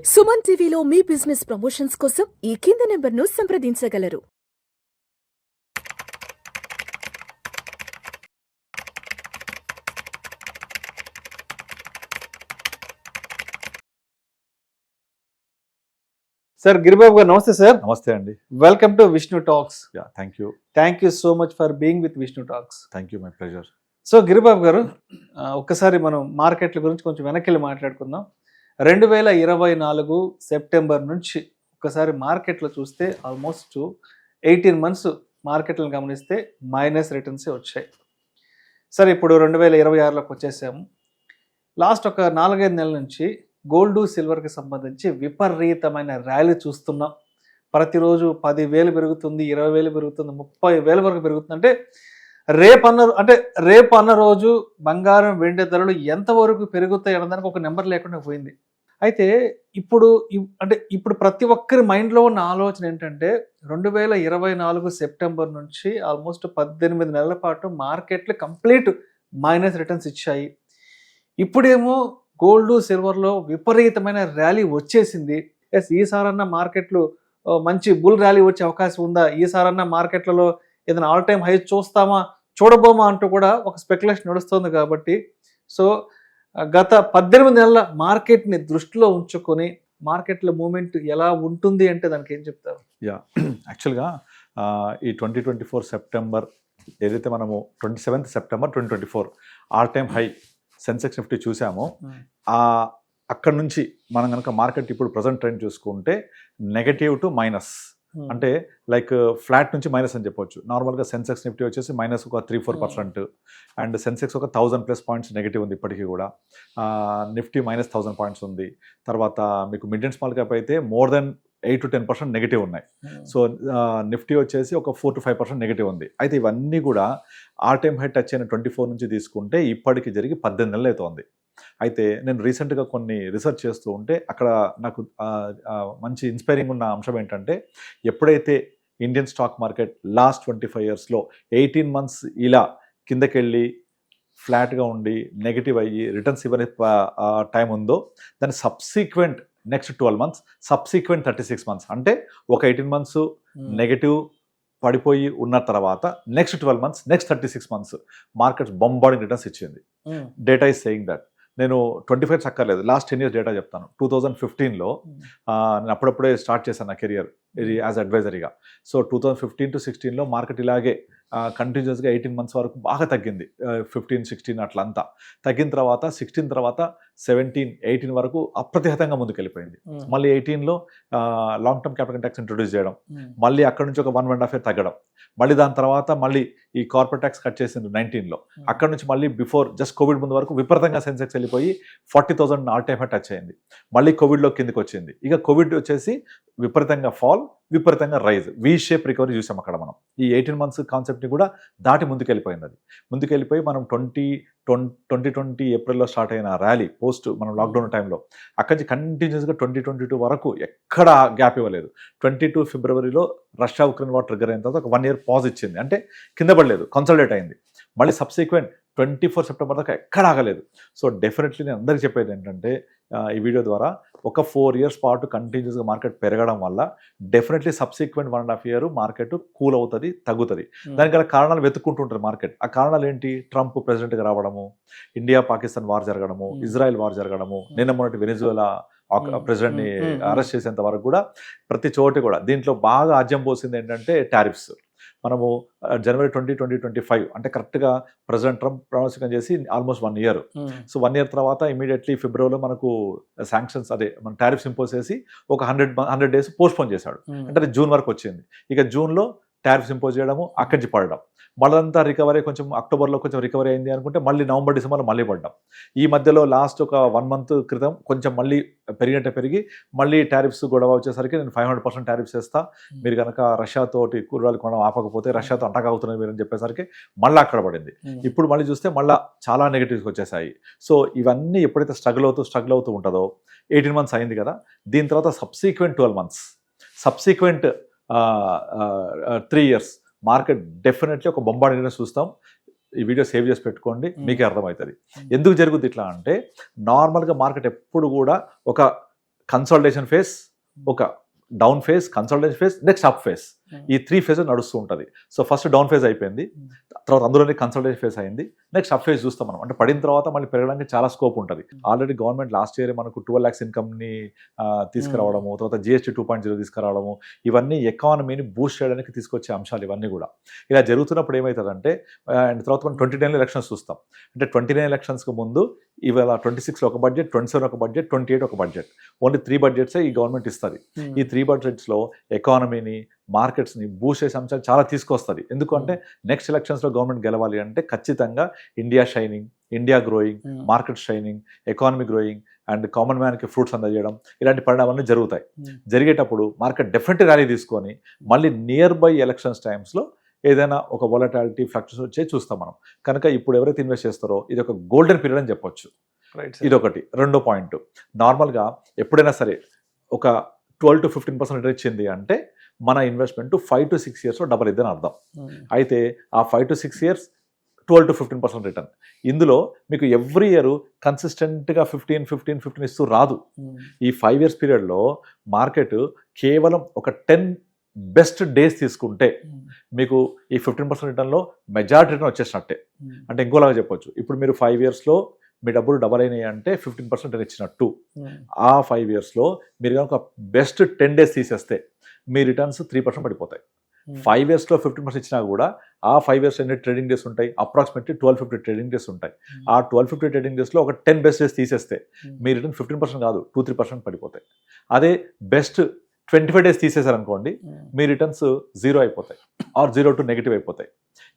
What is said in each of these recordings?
సుమన్ టీవీలో మీ business promotions కోసం ఈ కింది నెంబర్ను సంప్రదించగలరు. సార్ గిరిబాబు గారు నమస్తే సార్. నమస్తే అండి. Welcome to Vishnu talks. Thank you so much for being with Vishnu talks. Thank you, my pleasure. So Giribabu గారు, ఒక్కసారి మనం మార్కెట్ల గురించి కొంచెం వెనక్కి వెళ్ళి మాట్లాడుకుందాం. 2024 సెప్టెంబర్ నుంచి ఒకసారి మార్కెట్లో చూస్తే ఆల్మోస్ట్ 18 మంత్స్ మార్కెట్లను గమనిస్తే మైనస్ రిటర్న్సే వచ్చాయి. సరే, ఇప్పుడు 2026లోకి వచ్చేసాము. లాస్ట్ ఒక 4-5 నెలల నుంచి గోల్డ్ సిల్వర్కి సంబంధించి విపరీతమైన ర్యాలీ చూస్తున్నాం. ప్రతిరోజు 10,000 పెరుగుతుంది, 20,000 పెరుగుతుంది, 30,000 వరకు పెరుగుతుంది. అంటే రేపు అన్న రోజు బంగారం వెండి ధరలు ఎంతవరకు పెరుగుతాయి అన్నదానికి ఒక నెంబర్ లేకుండా పోయింది. అయితే ఇప్పుడు ప్రతి ఒక్కరి మైండ్లో ఉన్న ఆలోచన ఏంటంటే 2024 సెప్టెంబర్ నుంచి ఆల్మోస్ట్ 18 నెలల పాటు మార్కెట్లు కంప్లీట్ మైనస్ రిటర్న్స్ ఇచ్చాయి. ఇప్పుడేమో గోల్డ్ సిల్వర్లో విపరీతమైన ర్యాలీ వచ్చేసింది. ఈసారన్నా మార్కెట్లు మంచి బుల్ ర్యాలీ వచ్చే అవకాశం ఉందా, ఈసారన్నా మార్కెట్లలో ఏదైనా ఆల్ టైమ్ హై చూడబోమా అంటూ కూడా ఒక స్పెక్యులేషన్ నడుస్తుంది. కాబట్టి సో గత 18 నెలల మార్కెట్ని దృష్టిలో ఉంచుకొని మార్కెట్ల మూమెంట్ ఎలా ఉంటుంది అంటే దానికి ఏం చెప్తారు? యాక్చువల్గా ఈ 2024 సెప్టెంబర్ ఏదైతే మనము 27th September 2024 all time high Sensex Nifty చూసామో, అక్కడ నుంచి మనం కనుక మార్కెట్ ఇప్పుడు ప్రజెంట్ ట్రెండ్ చూసుకుంటే నెగటివ్ టు మైనస్, అంటే లైక్ ఫ్లాట్ నుంచి మైనస్ అని చెప్పొచ్చు. నార్మల్గా సెన్సెక్స్ నిఫ్టీ వచ్చేసి మైనస్ ఒక 3-4% అండ్ సెన్సెక్స్ ఒక 1000+ పాయింట్స్ నెగిటివ్ ఉంది. ఇప్పటికీ కూడా నిఫ్టీ మైనస్ 1000 పాయింట్స్ ఉంది. తర్వాత మీకు మిడ్ అండ్ స్మాల్ క్యాప్ అయితే మోర్ దెన్ 8-10% నెగిటివ్ ఉన్నాయి. సో నిఫ్టీ వచ్చేసి ఒక 4-5% నెగిటివ్ ఉంది. అయితే ఇవన్నీ కూడా ఆల్ టైమ్ హై టచ్ అయిన 24 నుంచి తీసుకుంటే ఇప్పటికి జరిగి 18 నెలలు అవుతుంది. అయితే నేను రీసెంట్గా కొన్ని రీసెర్చ్ చేస్తూ ఉంటే అక్కడ నాకు మంచి ఇన్స్పైరింగ్ ఉన్న అంశం ఏంటంటే, ఎప్పుడైతే ఇండియన్ స్టాక్ మార్కెట్ లాస్ట్ 25 ఇయర్స్లో 18 మంత్స్ ఇలా కిందకెళ్ళి ఫ్లాట్గా ఉండి నెగిటివ్ అయ్యి రిటర్న్స్ ఇవ్వని టైం ఉందో, దాని subsequent next 12 months, subsequent 36 months, అంటే ఒక 18 మంత్స్ నెగిటివ్ పడిపోయి ఉన్న తర్వాత next 12 months, next 36 months markets bombarding returns ఇచ్చింది. Data is saying that. నేను 25 చక్కర్లేదు, లాస్ట్ 10 years డేటా చెప్తాను. 2015లో నేను అప్పుడప్పుడే స్టార్ట్ చేశాను నా కెరియర్ ఇది యాజ్ అడ్వైజరీగా. సో 2015 to 2016లో మార్కెట్ ఇలాగే కంటిన్యూస్గా 18 మంత్స్ వరకు బాగా తగ్గింది. 15-16 అట్లా అంతా తగ్గిన తర్వాత 16 తర్వాత 17-18 వరకు అప్రతిహతంగా ముందుకెళ్ళిపోయింది. మళ్ళీ 18లో long term capital tax introduce చేయడం, మళ్ళీ అక్కడ నుంచి ఒక 1.5 year తగ్గడం, మళ్ళీ దాని తర్వాత మళ్ళీ ఈ కార్పొరేట్ ట్యాక్స్ కట్ చేసింది 19లో. అక్కడ నుంచి మళ్ళీ బిఫోర్ జస్ట్ కోవిడ్ ముందు వరకు విపరీతంగా సెన్సెక్స్ వెళ్ళిపోయి 40,000 ఆల్ టైమ్ హై టచ్ అయింది. మళ్ళీ కోవిడ్లో కిందికి వచ్చింది. ఇక కోవిడ్ వచ్చేసి విపరీతంగా ఫాల్, విపరీతంగా రైజ్, వి షేప్ రికవరీ చూసాం అక్కడ మనం. ఈ 18 మంత్స్ కాన్సెప్ట్ని కూడా దాటి ముందుకెళ్ళిపోయింది. అది ముందుకెళ్ళిపోయి మనం 2020 ఏప్రిల్లో స్టార్ట్ అయిన ర్యాలీ పోస్ట్ మనం లాక్డౌన్ టైంలో అక్కడి నుంచి కంటిన్యూస్గా 2022 వరకు ఎక్కడ గ్యాప్ ఇవ్వలేదు. 22 ఫిబ్రవరిలో రష్యా ఉక్రెయిన్ వార్ ట్రిగ్గర్ అయిన తర్వాత ఒక 1 year పాజ్ ఇచ్చింది, అంటే కింద పడలేదు, కన్సల్టేట్ అయింది. మళ్ళీ సబ్సిక్వెంట్ 24 సెప్టెంబర్ దాకా ఎక్కడ ఆగలేదు. సో డెఫినెట్లీ నేను అందరికీ చెప్పేది ఏంటంటే, ఈ వీడియో ద్వారా ఒక 4 years పాటు కంటిన్యూస్గా మార్కెట్ పెరగడం వల్ల definitely subsequent 1.5 year market cool అవుతుంది, తగ్గుతుంది. దానికి గల కారణాలు వెతుక్కుంటుంటారు మార్కెట్. ఆ కారణాలు ఏంటి? ట్రంప్ ప్రెసిడెంట్గా రావడము, ఇండియా పాకిస్తాన్ వార్ జరగడము, ఇజ్రాయెల్ వార్ జరగడము, నిన్న మొన్నటి వెనిజువేలా ప్రెసిడెంట్ని అరెస్ట్ చేసేంత వరకు కూడా ప్రతి చోటి కూడా దీంట్లో బాగా ఆజ్యం పోసింది ఏంటంటే టారిఫ్స్. మనము జనవరి 2025 అంటే కరెక్ట్గా ప్రెసిడెంట్ ట్రంప్ ప్రమాణస్వీకారం చేసి ఆల్మోస్ట్ 1 year. సో 1 year తర్వాత ఇమీడియట్లీ ఫిబ్రవరిలో మనకు శాంక్షన్స్, అదే మన టారిఫ్స్ ఇంపోజ్ చేసి ఒక 100 days పోస్ట్పోన్ చేశాడు. అంటే అది జూన్ వరకు వచ్చింది. ఇక జూన్లో టారిఫ్స్ ఇంపోజ్ చేయడము, అక్కడి నుంచి పడడం, మళ్ళంతా రికవరీ, కొంచెం అక్టోబర్లో కొంచెం రికవరీ అయింది అనుకుంటే మళ్ళీ నవంబర్ డిసెంబర్లో మళ్ళీ పడ్డాం. ఈ మధ్యలో లాస్ట్ ఒక 1 month క్రితం కొంచెం మళ్ళీ పెరిగి మళ్ళీ టారిఫ్స్ గొడవ వచ్చేసరికి నేను 500% టారిఫ్స్ వేస్తా, మీరు కనుక రష్యాతోటి కూరగాయలు కొనడం ఆపకపోతే రష్యాతో అంటకాగుతున్నారు మీరు అని చెప్పేసరికి మళ్ళీ అక్కడ పడింది. ఇప్పుడు మళ్ళీ చూస్తే మళ్ళీ చాలా నెగిటివ్స్ వచ్చేసాయి. సో ఇవన్నీ ఎప్పుడైతే స్ట్రగుల్ అవుతూ ఉంటుందో, 18 months అయింది కదా, దీని తర్వాత subsequent 12 months, subsequent 3 years market definitely ఒక బొంబార్డింగ్ చూస్తాం. ఈ వీడియో సేవ్ చేసి పెట్టుకోండి, మీకే అర్థమవుతుంది ఎందుకు జరుగుతుంది ఇట్లా అంటే. నార్మల్గా మార్కెట్ ఎప్పుడు కూడా ఒక కన్సల్టేషన్ ఫేజ్, ఒక down phase, consultation phase, next up phase. ఈ 3 ఫేజ్ నడుస్తూ ఉంటుంది. సో ఫస్ట్ డౌన్ ఫేజ్ అయిపోయింది, తర్వాత అందులోనే కన్సల్టేషన్ ఫేజ్ అయింది, నెక్స్ట్ అప్ ఫేజ్ చూస్తాం మనం. అంటే పడిన తర్వాత మళ్ళీ పెరగడానికి చాలా స్కోప్ ఉంటుంది. ఆల్రెడీ గవర్నమెంట్ లాస్ట్ ఇయర్ మనకు 12 lakhs ఇన్కమ్ని తీసుకురావడము, తర్వాత GST 2.0 తీసుకురావడము, ఇవన్నీ ఎకానమీని బూస్ట్ చేయడానికి తీసుకొచ్చే అంశాలు ఇవన్నీ కూడా. ఇలా జరుగుతున్నప్పుడు ఏమవుతుందంటే అండ్ తర్వాత మనం 29 ఎలక్షన్స్ చూస్తాం. అంటే 29 ఎలక్షన్స్కి ముందు ఇవాళ 26లో ఒక బడ్జెట్, 27 ఒక బడ్జెట్, 28 ఒక బడ్జెట్, ఓన్లీ 3 బడ్జెట్సే ఈ గవర్నమెంట్ ఇస్తుంది. ఈ 3 బడ్జెట్స్లో ఎకానమీని, మార్కెట్స్ని బూస్ట్ చేసే అంశాలు చాలా తీసుకొస్తుంది. ఎందుకంటే నెక్స్ట్ ఎలక్షన్స్లో గవర్నమెంట్ గెలవాలి అంటే ఖచ్చితంగా India shining, India growing, market shining, economy growing and common మ్యాన్కి ఫ్రూట్స్ అందజేయడం, ఇలాంటి పరిణామాలన్నీ జరుగుతాయి. జరిగేటప్పుడు మార్కెట్ డెఫినెట్గా ర్యాలీ తీసుకొని మళ్ళీ నియర్ బై ఎలక్షన్స్ టైమ్స్లో ఏదైనా ఒక వొలటాలిటీ ఫ్లక్చుయేషన్ వచ్చే చూస్తాం మనం. కనుక ఇప్పుడు ఎవరైతే ఇన్వెస్ట్ చేస్తారో ఇది ఒక గోల్డెన్ పీరియడ్ అని చెప్పొచ్చు. ఇదొకటి. రెండో పాయింట్, నార్మల్గా ఎప్పుడైనా సరే ఒక 12 to 15% రిటర్న్ ఇచ్చింది అంటే మన ఇన్వెస్ట్మెంట్ 5 to 6 yearsలో డబల్ ఇద్దని అర్థం. అయితే ఆ 5 to 6 years 12 to 15% రిటర్న్. ఇందులో మీకు ఎవ్రీ ఇయర్ కన్సిస్టెంట్గా 15 ఇస్తూ రాదు. ఈ 5 years పీరియడ్లో మార్కెట్ కేవలం ఒక 10 బెస్ట్ డేస్ తీసుకుంటే మీకు ఈ 15% రిటర్న్లో మెజారిటీ రిటర్న్ వచ్చేసినట్టే. అంటే ఇంకోలాగా చెప్పొచ్చు, ఇప్పుడు మీరు 5 yearsలో మీ డబ్బులు డబల్ అయినాయి అంటే 15% ఇచ్చినట్టు. ఆ 5 yearsలో మీరు కనుక బెస్ట్ 10 days తీసేస్తే మీ రిటర్న్స్ 3% పడిపోతాయి. 5 yearsలో 15% ఇచ్చినా కూడా ఆ 5 years ఎన్ని ట్రేడింగ్ డేస్ ఉంటాయి? అప్రాక్సిమేట్లీ 1250 ట్రేడింగ్ డేస్ ఉంటాయి. ఆ 1250 ట్రేడింగ్ డేస్లో ఒక 10 బెస్ట్ డేస్ తీసేస్తే మీ రిటర్న్ 15% కాదు 2-3% పడిపోతాయి. అదే బెస్ట్ 25 days తీసేశారనుకోండి మీ రిటర్న్స్ 0 అయిపోతాయి ఆర్ 0 to నెగిటివ్ అయిపోతాయి.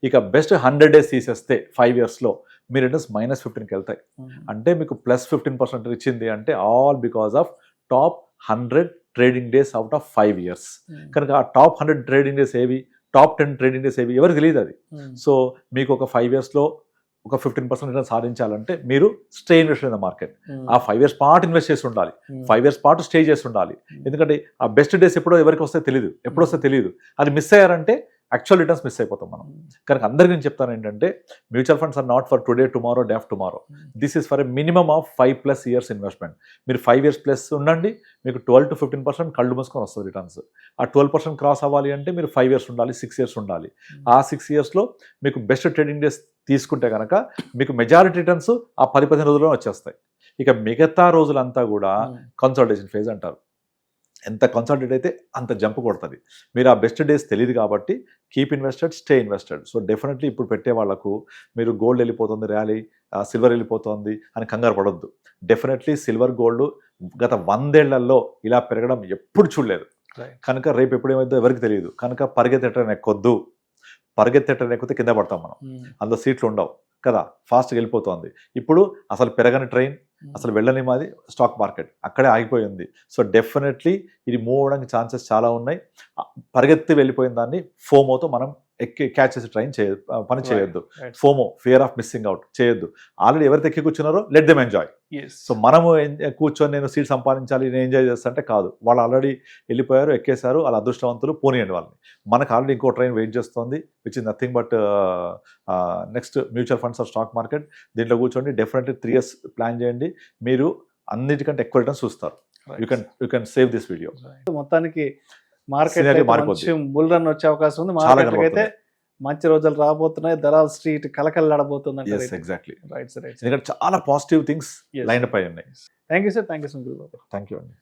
ఇక బెస్ట్ 100 days తీసేస్తే 5 yearsలో మీ రిటర్న్స్ -15కి వెళ్తాయి. అంటే మీకు +15% ఇచ్చింది అంటే all because of top 100 trading days out of 5 years. కనుక ఆ టాప్ 100 ట్రేడింగ్ డేస్ ఏవి, టాప్ 10 ట్రేడింగ్ డేస్ ఏవి ఎవరికి తెలియదు అది. సో మీకు ఒక 5 yearsలో ఒక 15% రిటర్న్ సాధించాలంటే మీరు stay invest in the market. ఆ 5 years పాటు ఇన్వెస్ట్ చేసి ఉండాలి, 5 years పాటు స్టే చేసి ఉండాలి. ఎందుకంటే ఆ బెస్ట్ డేస్ ఎప్పుడో ఎవరికి వస్తే తెలియదు, ఎప్పుడు వస్తే తెలియదు. అది మిస్ అయ్యారంటే యాక్చువల్ రిటర్న్స్ మిస్ అయిపోతాం మనం. కనుక అందరికీ నేను చెప్తాను ఏంటంటే mutual funds are not for today, tomorrow, day after tomorrow. This is for a minimum of 5+ years investment. మీరు 5 years ప్లస్ ఉండండి, మీకు 12 to 15% కళ్ళు మూసుకొని వస్తుంది రిటర్న్స్. ఆ 12% క్రాస్ అవ్వాలి అంటే మీరు 5 years ఉండాలి, 6 years ఉండాలి. ఆ 6 yearsలో మీకు బెస్ట్ ట్రేడింగ్ డేస్ తీసుకుంటే కనుక మీకు మెజారిటీ రిటర్న్స్ ఆ 10-15 రోజుల్లో వచ్చేస్తాయి. ఇక మిగతా రోజులంతా కూడా కన్సల్టేషన్ ఫేజ్ అంటారు. ఎంత కన్సల్టేట్ అయితే అంత జంప్ కొడుతుంది. మీరు ఆ బెస్ట్ డేస్ తెలియదు కాబట్టి keep invested, stay invested. So definitely ఇప్పుడు పెట్టే వాళ్ళకు మీరు గోల్డ్ వెళ్ళిపోతుంది ర్యాలీ, సిల్వర్ వెళ్ళిపోతుంది అని కంగారు పడొద్దు. డెఫినెట్లీ సిల్వర్, గోల్డ్ గత 100 ఏళ్లలో ఇలా పెరగడం ఎప్పుడు చూడలేదు. కనుక రేపు ఎప్పుడు ఏమైందో ఎవరికి తెలియదు. కనుక పరిగెత్తటం ఎక్కొద్దు. పరిగెత్తటం ఎక్కితే కింద పడతాం మనం, అందులో సీట్లు ఉండవు కదా, ఫాస్ట్గా వెళ్ళిపోతుంది. ఇప్పుడు అసలు పెరగని ట్రైన్, అసలు వెళ్ళని మాది స్టాక్ మార్కెట్ అక్కడే ఆగిపోయింది. సో డెఫినెట్లీ ఇది మూవ్ అవ్వడానికి ఛాన్సెస్ చాలా ఉన్నాయి. పరిగెత్తి వెళ్ళిపోయిన దాన్ని ఫోమోతో మనం క్యాచ్ చేసి పని చేయొద్దు. FOMO, fear of missing out చేయొద్దు. ఆల్రెడీ ఎవరైతే ఎక్కి కూర్చున్నారో లెట్ దెమ్ ఎంజాయ్. సో మనము కూర్చొని నేను సీట్ సంపాదించాలి, నేను ఎంజాయ్ చేస్తా అంటే కాదు. వాళ్ళు ఆల్రెడీ వెళ్ళిపోయారు, ఎక్కేశారు, వాళ్ళ అదృష్టవంతులు, పోనీయండి వాళ్ళని. మనకు ఆల్రెడీ ఇంకో ట్రైన్ వెయిట్ చేస్తుంది, which is nothing but next mutual funds or stock market. దీంట్లో కూర్చోండి, డెఫినెట్లీ 3 years ప్లాన్ చేయండి, మీరు అన్నిటికంటే ఎక్కువ రిటర్న్స్ చూస్తారు. You can save this video. మొత్తానికి మార్కెట్ మంచి బుల్ రన్ వచ్చే అవకాశం ఉంది. మార్కెట్ అయితే మంచి రోజులు రాబోతున్నాయి. దలాల్ స్ట్రీట్ కలకలలాడబోతుంది. Exactly right. ఎందుకంటే చాలా పాజిటివ్ థింగ్స్ లైన్ అప్ అయి ఉన్నాయి. Thank you sir. Thank you so much. Thank you అండి.